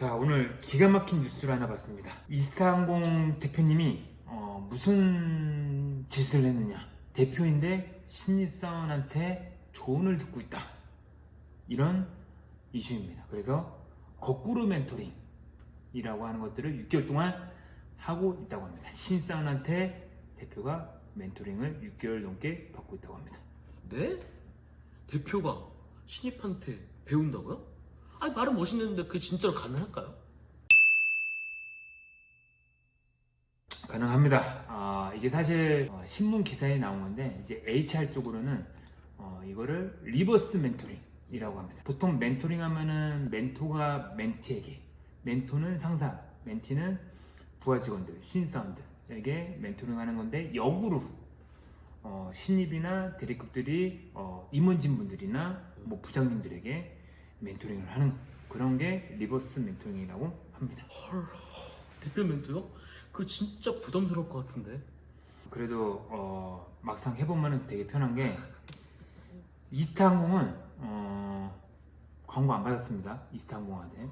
자, 오늘 기가 막힌 뉴스를 하나 봤습니다. 이스타항공 대표님이 무슨 짓을 했느냐. 대표인데 신입사원한테 조언을 듣고 있다. 이런 이슈입니다. 그래서 거꾸로 멘토링이라고 하는 것들을 6개월 동안 하고 있다고 합니다. 신입사원한테 대표가 멘토링을 6개월 넘게 받고 있다고 합니다. 네? 대표가 신입한테 배운다고요? 아니 말은 멋있는데 그게 진짜로 가능할까요? 가능합니다. 이게 사실 신문 기사에 나온 건데 이제 HR 쪽으로는 이거를 리버스 멘토링이라고 합니다. 보통 멘토링 하면은 멘토가 멘티에게, 멘토는 상사, 멘티는 부하 직원들, 신입사원들에게 멘토링 하는 건데 역으로 신입이나 대리급들이 임원진 분들이나 뭐 부장님들에게 멘토링을 하는 그런 게 리버스 멘토링이라고 합니다. 헐, 대표 멘토요? 그거 진짜 부담스러울 것 같은데. 그래도 막상 해보면 되게 편한 게 이스타항공은 광고 안 받았습니다. 이스타항공한테.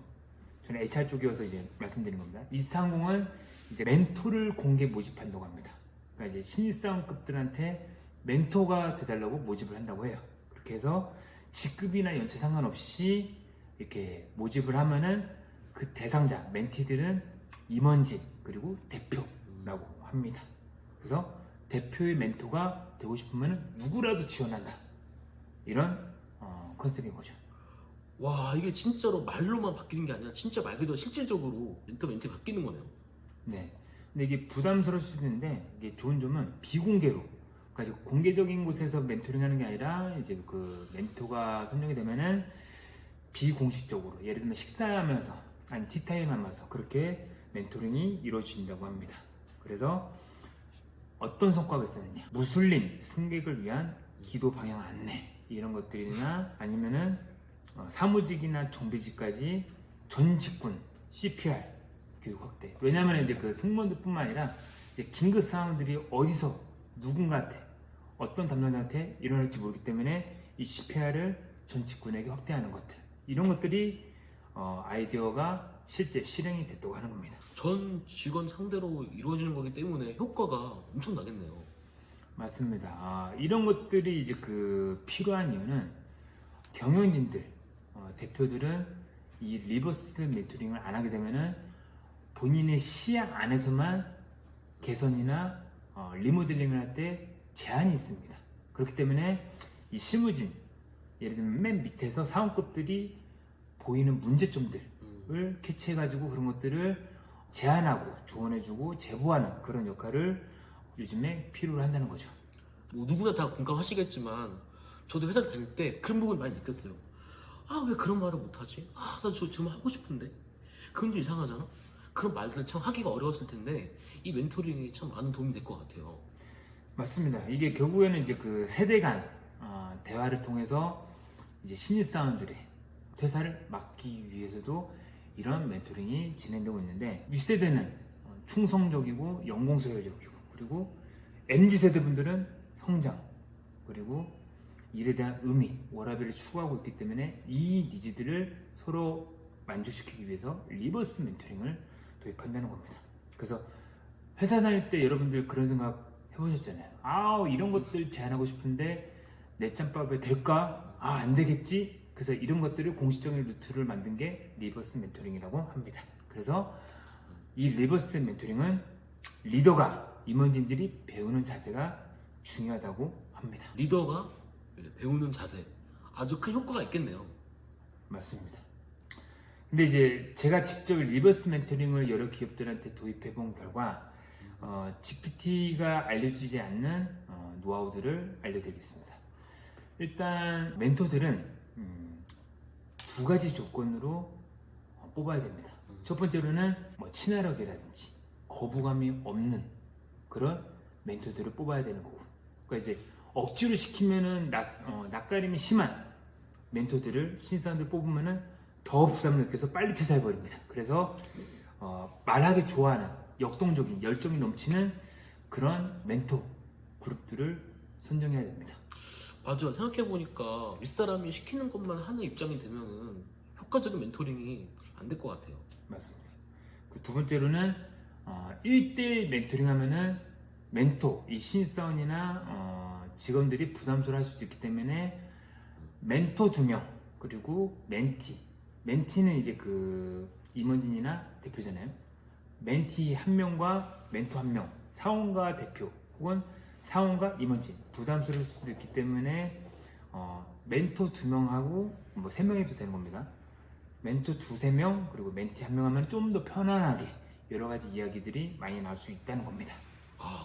저는 HR 쪽이어서 이제 말씀드린 겁니다. 이스타항공은 이제 멘토를 공개 모집한다고 합니다. 그러니까 이제 신입사원급들한테 멘토가 돼달라고 모집을 한다고 해요. 그렇게 해서 직급이나 연차 상관없이 이렇게 모집을 하면은 그 대상자, 멘티들은 임원진 그리고 대표라고 합니다. 그래서 대표의 멘토가 되고 싶으면 누구라도 지원한다. 이런 컨셉인 거죠. 와, 이게 진짜로 말로만 바뀌는 게 아니라 진짜 말 그대로 실질적으로 멘티 바뀌는 거네요. 네. 근데 이게 부담스러울 수도 있는데 이게 좋은 점은 비공개로, 그러니까 공개적인 곳에서 멘토링 하는 게 아니라 이제 그 멘토가 선정이 되면은 비공식적으로, 예를 들면 식사하면서 아니 티타임 하면서 그렇게 멘토링이 이루어진다고 합니다. 그래서 어떤 성과가 있었느냐, 무슬림 승객을 위한 기도 방향 안내 이런 것들이나 아니면은 사무직이나 정비직까지 전 직군 CPR 교육 확대. 왜냐하면 이제 그 승무원들뿐만 아니라 이제 긴급 상황들이 어디서 누군가한테 어떤 담당자한테 일어날지 모르기 때문에 이 CPR을 전 직군에게 확대하는 것들, 이런 것들이 아이디어가 실제 실행이 됐다고 하는 겁니다. 전 직원 상대로 이루어지는 거기 때문에 효과가 엄청 나겠네요. 맞습니다. 이런 것들이 이제 그 필요한 이유는 경영진들, 대표들은 이 리버스 멘토링을 안 하게 되면은 본인의 시야 안에서만 개선이나 리모델링을 할 때 제한이 있습니다. 그렇기 때문에 이 실무진, 예를 들면 맨 밑에서 사원급들이 보이는 문제점들을 캐치해가지고 그런 것들을 제안하고 조언해주고 제보하는 그런 역할을 요즘에 필요로 한다는 거죠. 뭐 누구나 다 공감하시겠지만 저도 회사 다닐 때 그런 부분을 많이 느꼈어요. 아, 왜 그런 말을 못하지? 아, 나 저 정말 하고 싶은데. 그건 좀 이상하잖아? 그런 말들 참 하기가 어려웠을 텐데 이 멘토링이 참 많은 도움이 될 것 같아요. 맞습니다. 이게 결국에는 이제 그 세대 간 대화를 통해서 이제 신입사원들의 퇴사를 막기 위해서도 이런 멘토링이 진행되고 있는데, 윗세대는 충성적이고 연공서열적이고, 그리고 MZ세대 분들은 성장 그리고 일에 대한 의미, 워라밸을 추구하고 있기 때문에 이 니즈들을 서로 만족시키기 위해서 리버스 멘토링을 도입한다는 겁니다. 그래서 회사 다닐 때 여러분들 그런 생각 해보셨잖아요. 이런 것들 제안하고 싶은데 내 짬밥에 될까? 안 되겠지? 그래서 이런 것들을 공식적인 루트를 만든 게 리버스 멘토링이라고 합니다. 그래서 이 리버스 멘토링은 리더가, 임원진들이 배우는 자세가 중요하다고 합니다. 리더가 배우는 자세, 아주 큰 효과가 있겠네요. 맞습니다. 근데 이제 제가 직접 리버스 멘토링을 여러 기업들한테 도입해 본 결과 GPT가 알려주지 않는 노하우들을 알려드리겠습니다. 일단 멘토들은 두 가지 조건으로 뽑아야 됩니다. 첫 번째로는 뭐 친화력이라든지 거부감이 없는 그런 멘토들을 뽑아야 되는 거고, 그러니까 이제 억지로 시키면은 낯가림이 심한 멘토들을, 신입사원들 뽑으면은 더 부담을 느껴서 빨리 퇴사해버립니다. 그래서 말하기 좋아하는 역동적인 열정이 넘치는 그런 멘토 그룹들을 선정해야 됩니다. 맞아요. 생각해보니까 윗사람이 시키는 것만 하는 입장이 되면은 효과적인 멘토링이 안 될 것 같아요. 맞습니다. 그 두 번째로는 1대1 멘토링 하면은 멘토, 이 신입사원이나 직원들이 부담스러워 할 수도 있기 때문에 멘토 2명, 그리고 멘티는 이제 그 임원진이나 대표잖아요. 멘티 1명과 멘토 1명, 사원과 대표 혹은 사원과 임원진, 부담스러울 수도 있기 때문에 멘토 2명하고 뭐 3명해도 되는 겁니다. 멘토 2-3명 그리고 멘티 1명 하면 좀 더 편안하게 여러 가지 이야기들이 많이 나올 수 있다는 겁니다.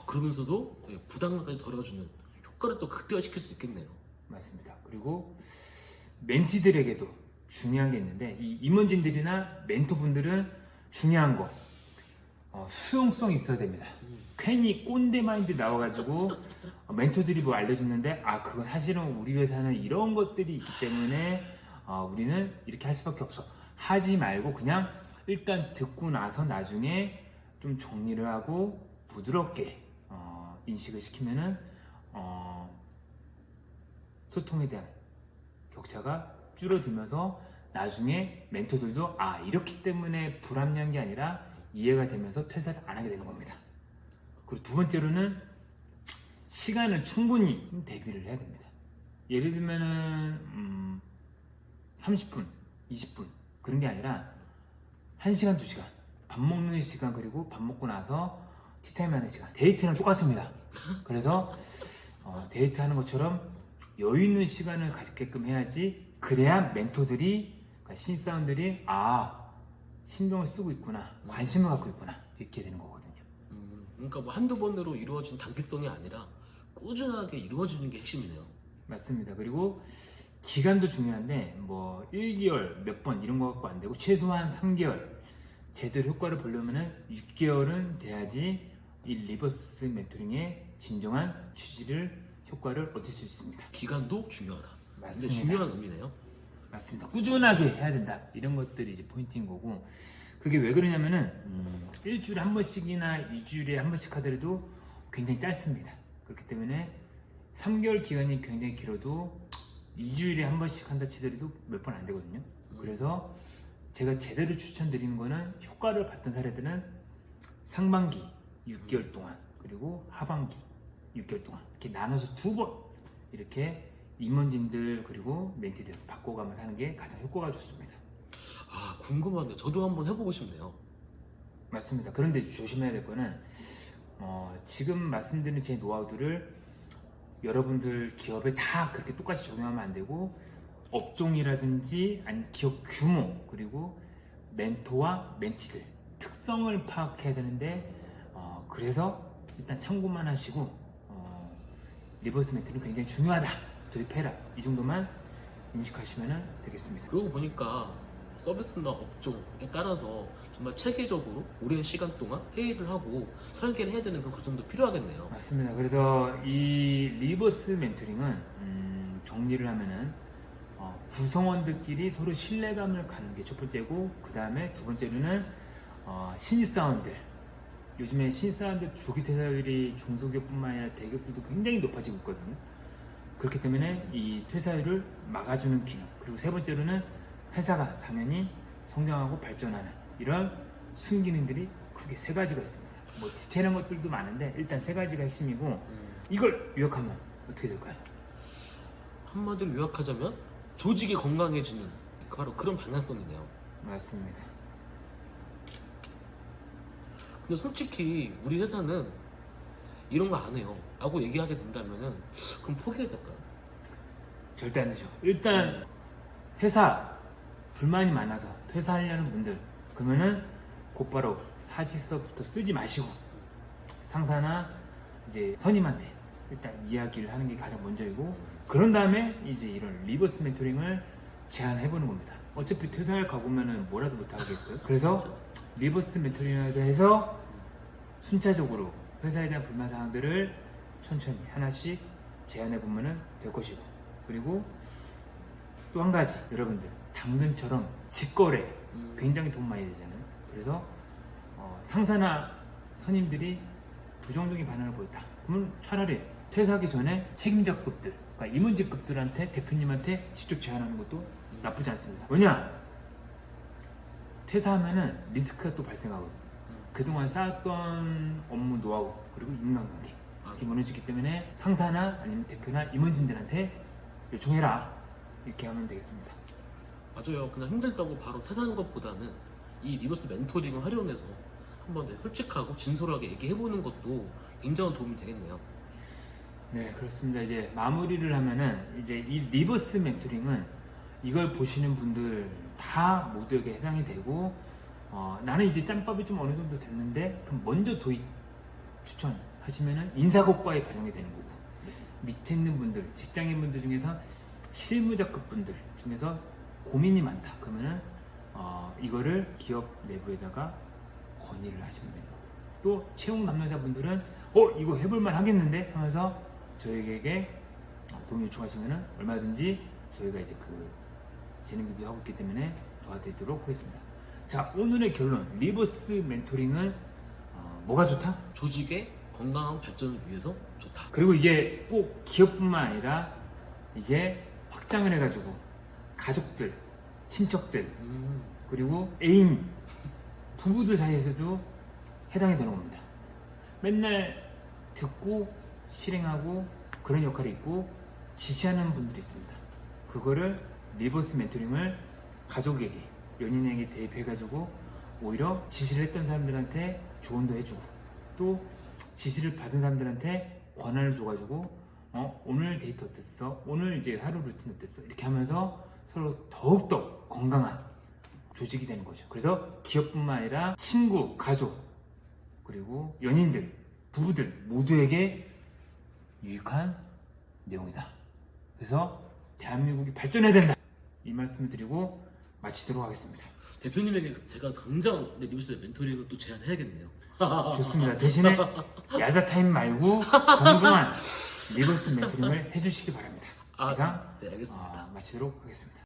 그러면서도 부담감까지 덜어주는 효과를 또 극대화시킬 수 있겠네요. 맞습니다. 그리고 멘티들에게도 중요한 게 있는데, 이 임원진들이나 멘토분들은 중요한 거 수용성이 있어야 됩니다. 괜히 꼰대 마인드 나와가지고 멘토들이 뭐 알려줬는데 그거 사실은 우리 회사는 이런 것들이 있기 때문에 우리는 이렇게 할 수밖에 없어 하지 말고 그냥 일단 듣고 나서 나중에 좀 정리를 하고 부드럽게 인식을 시키면은 소통에 대한 격차가 줄어들면서 나중에 멘토들도 이렇기 때문에 불합리한 게 아니라 이해가 되면서 퇴사를 안 하게 되는 겁니다. 그리고 두 번째로는 시간을 충분히 대비를 해야 됩니다. 예를 들면은 30분, 20분 그런 게 아니라 1시간, 2시간 밥 먹는 시간, 그리고 밥 먹고 나서 티타임 하는 시간, 데이트는 똑같습니다. 그래서 데이트하는 것처럼 여유 있는 시간을 가지게끔 해야지, 그래야 멘토들이, 그러니까 신입사원들이 신경을 쓰고 있구나, 관심을 갖고 있구나, 이렇게 되는 거거든요. 그러니까 뭐 한두 번으로 이루어진 단기성이 아니라 꾸준하게 이루어지는 게 핵심이네요. 맞습니다. 그리고 기간도 중요한데 뭐 1개월 몇 번 이런 거 갖고 안 되고 최소한 3개월, 제대로 효과를 보려면은 6개월은 돼야지 이 리버스 멘토링의 진정한 효과를 얻을 수 있습니다. 기간도 중요하다. 맞습니다. 근데 중요한 의미네요. 맞습니다. 꾸준하게 해야 된다. 이런 것들이 이제 포인트인 거고, 그게 왜 그러냐면은 일주일에 한 번씩이나 2주일에 한 번씩 하더라도 굉장히 짧습니다. 그렇기 때문에 3개월 기간이 굉장히 길어도 2주일에 한 번씩 한다 치더라도 몇 번 안 되거든요. 그래서 제가 제대로 추천드리는 거는, 효과를 봤던 사례들은 상반기 6개월 동안 그리고 하반기 6개월 동안 이렇게 나눠서 2번 이렇게 임원진들 그리고 멘티들 바꿔가면서 하는 게 가장 효과가 좋습니다. 궁금한데 저도 한번 해보고 싶네요. 맞습니다. 그런데 조심해야 될 거는 지금 말씀드린 제 노하우들을 여러분들 기업에 다 그렇게 똑같이 적용하면 안 되고, 업종이라든지 아니면 기업 규모, 그리고 멘토와 멘티들 특성을 파악해야 되는데, 그래서 일단 참고만 하시고 리버스 멘토는 굉장히 중요하다, 도입해라, 이 정도만 인식하시면 되겠습니다. 그러고 보니까 서비스나 업종에 따라서 정말 체계적으로 오랜 시간 동안 회의를 하고 설계를 해야 되는 그런 과정도 필요하겠네요. 맞습니다. 그래서 이 리버스 멘토링은 정리를 하면은 구성원들끼리 서로 신뢰감을 갖는 게 첫 번째고, 그 다음에 두 번째로는 신입사원들, 요즘에 신입사원들 조기 퇴사율이 중소기업뿐만 아니라 대기업들도 굉장히 높아지고 있거든요. 그렇기 때문에 이 퇴사율을 막아주는 기능, 그리고 세 번째로는 회사가 당연히 성장하고 발전하는 이런 순기능들이 크게 3가지가 있습니다. 뭐 디테일한 것들도 많은데 일단 3가지가 핵심이고, 이걸 요약하면 어떻게 될까요? 한마디로 요약하자면 조직이 건강해지는 바로 그런 방향성이네요. 맞습니다. 근데 솔직히 우리 회사는 이런 거 안 해요 라고 얘기하게 된다면은 그럼 포기해야 될까요? 절대 안 되죠. 일단 회사 불만이 많아서 퇴사하려는 분들, 그러면은 곧바로 사직서부터 쓰지 마시고 상사나 이제 선임한테 일단 이야기를 하는 게 가장 먼저이고, 그런 다음에 이제 이런 리버스 멘토링을 제안해보는 겁니다. 어차피 퇴사할 각오면은 뭐라도 못하겠어요. 그래서 리버스 멘토링을 해서 순차적으로 회사에 대한 불만 사항들을 천천히 하나씩 제안해보면 될 것이고, 그리고 또 한 가지, 여러분들 당근처럼 직거래 굉장히 돈 많이 되잖아요. 그래서 상사나 선임들이 부정적인 반응을 보였다, 그러면 차라리 퇴사하기 전에 책임자급들, 그러니까 임원직급들한테, 대표님한테 직접 제안하는 것도 나쁘지 않습니다. 왜냐? 퇴사하면은 리스크가 또 발생하거든요. 그동안 쌓았던 업무 노하우 그리고 인간관계 이렇게 무너지기 때문에 상사나 아니면 대표나 임원진들한테 요청해라 이렇게 하면 되겠습니다. 맞아요. 그냥 힘들다고 바로 퇴사하는 것보다는 이 리버스 멘토링을 활용해서 한번 솔직하고 진솔하게 얘기해보는 것도 굉장한 도움이 되겠네요. 네, 그렇습니다. 이제 마무리를 하면은 이제 이 리버스 멘토링은 이걸 보시는 분들 다 모두에게 해당이 되고 나는 이제 짬밥이 좀 어느 정도 됐는데 그럼 먼저 도입 추천하시면은 인사고과에 반영이 되는 거고 밑에 있는 분들 직장인 분들 중에서 실무자급 분들 중에서 고민이 많다 그러면은 이거를 기업 내부에다가 건의를 하시면 되는 거고 또 채용 담당자분들은 이거 해볼만 하겠는데 하면서 저에게 도움 요청하시면은 얼마든지 저희가 이제 그 재능 기부도 하고 있기 때문에 도와드리도록 하겠습니다. 자, 오늘의 결론 리버스 멘토링은 뭐가 좋다? 조직의 건강한 발전을 위해서 좋다. 그리고 이게 꼭 기업뿐만 아니라 이게 확장을 해가지고 가족들, 친척들 그리고 애인, 부부들 사이에서도 해당이 되는 겁니다. 맨날 듣고 실행하고 그런 역할이 있고 지시하는 분들이 있습니다. 그거를 리버스 멘토링을 가족에게, 연인에게 대입해가지고 오히려 지시를 했던 사람들한테 조언도 해주고 또 지시를 받은 사람들한테 권한을 줘가지고 오늘 데이트 어땠어? 오늘 이제 하루 루틴 어땠어? 이렇게 하면서 서로 더욱더 건강한 조직이 되는 거죠. 그래서 기업뿐만 아니라 친구, 가족, 그리고 연인들, 부부들 모두에게 유익한 내용이다. 그래서 대한민국이 발전해야 된다. 이 말씀을 드리고 마치도록 하겠습니다. 대표님에게 제가 당장 리버스 멘토링을 또 제안해야겠네요. 좋습니다. 대신에 야자 타임 말고 공정한 리버스 멘토링을 해주시기 바랍니다. 이상 네, 알겠습니다. 마치도록 하겠습니다.